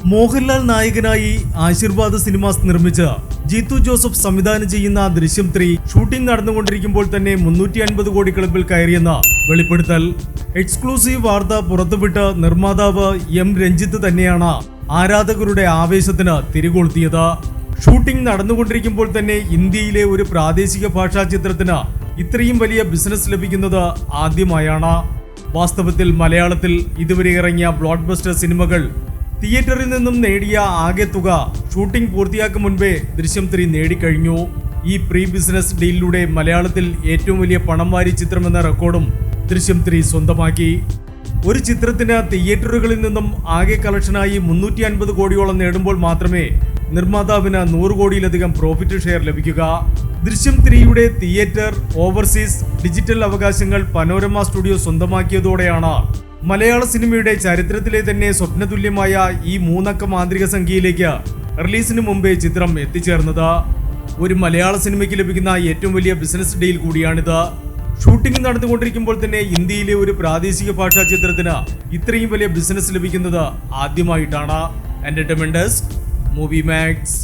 മോഹൻലാൽ നായകനായി ആശീർവാദ് സിനിമാസ് നിർമ്മിച്ച ജീത്തു ജോസഫ് സംവിധാനം ചെയ്യുന്ന ദൃശ്യം 3 ഷൂട്ടിംഗ് നടന്നുകൊണ്ടിരിക്കുമ്പോൾ തന്നെ 350 കോടി ക്ലബിൽ കയറിയെന്ന വെളിപ്പെടുത്തൽ. എക്സ്ക്ലൂസീവ് വാർത്ത പുറത്തുവിട്ട നിർമ്മാതാവ് എം രഞ്ജിത്ത് തന്നെയാണ് ആരാധകരുടെ ആവേശത്തിന് തിരികൊളുത്തിയത്. ഷൂട്ടിംഗ് നടന്നുകൊണ്ടിരിക്കുമ്പോൾ തന്നെ ഇന്ത്യയിലെ ഒരു പ്രാദേശിക ഭാഷാ ചിത്രത്തിന് ഇത്രയും വലിയ ബിസിനസ് ലഭിക്കുന്നത് ആദ്യമായാണ്. വാസ്തവത്തിൽ മലയാളത്തിൽ ഇതുവരെ ഇറങ്ങിയ ബ്ലോക്ക് ബസ്റ്റർ സിനിമകൾ തിയേറ്ററിൽ നിന്നും നേടിയ ആകെ തുക ഷൂട്ടിംഗ് പൂർത്തിയാക്കും മുൻപേ ദൃശ്യം 3 നേടിക്കഴിഞ്ഞു. ഈ പ്രീ ബിസിനസ് ഡീലിലൂടെ മലയാളത്തിൽ ഏറ്റവും വലിയ പണം വാരി ചിത്രമെന്ന റെക്കോർഡും ദൃശ്യം 3 സ്വന്തമാക്കി. ഒരു ചിത്രത്തിന് തിയേറ്ററുകളിൽ നിന്നും ആകെ കളക്ഷനായി 350 കോടിയോളം നേടുമ്പോൾ മാത്രമേ നിർമ്മാതാവിന് 100 കോടിയിലധികം പ്രോഫിറ്റ് ഷെയർ ലഭിക്കുക. ദൃശ്യം 3യുടെ തിയേറ്റർ, ഓവർസീസ്, ഡിജിറ്റൽ അവകാശങ്ങൾ പനോരമ സ്റ്റുഡിയോ സ്വന്തമാക്കിയതോടെയാണ് മലയാള സിനിമയുടെ ചരിത്രത്തിലെ തന്നെ സ്വപ്നതുല്യമായ ഈ 3 അക്ക മാന്ത്രിക സംഖ്യയിലേക്ക് റിലീസിന് മുമ്പേ ചിത്രം എത്തിച്ചേർന്നത്. ഒരു മലയാള സിനിമയ്ക്ക് ലഭിക്കുന്ന ഏറ്റവും വലിയ ബിസിനസ് ഡീൽ കൂടിയാണിത്. ഷൂട്ടിംഗ് നടന്നുകൊണ്ടിരിക്കുമ്പോൾ തന്നെ ഇന്ത്യയിലെ ഒരു പ്രാദേശിക ഭാഷാ ചിത്രത്തിന് ഇത്രയും വലിയ ബിസിനസ് ലഭിക്കുന്നത് ആദ്യമായിട്ടാണ്. Entertainment desk, movie max.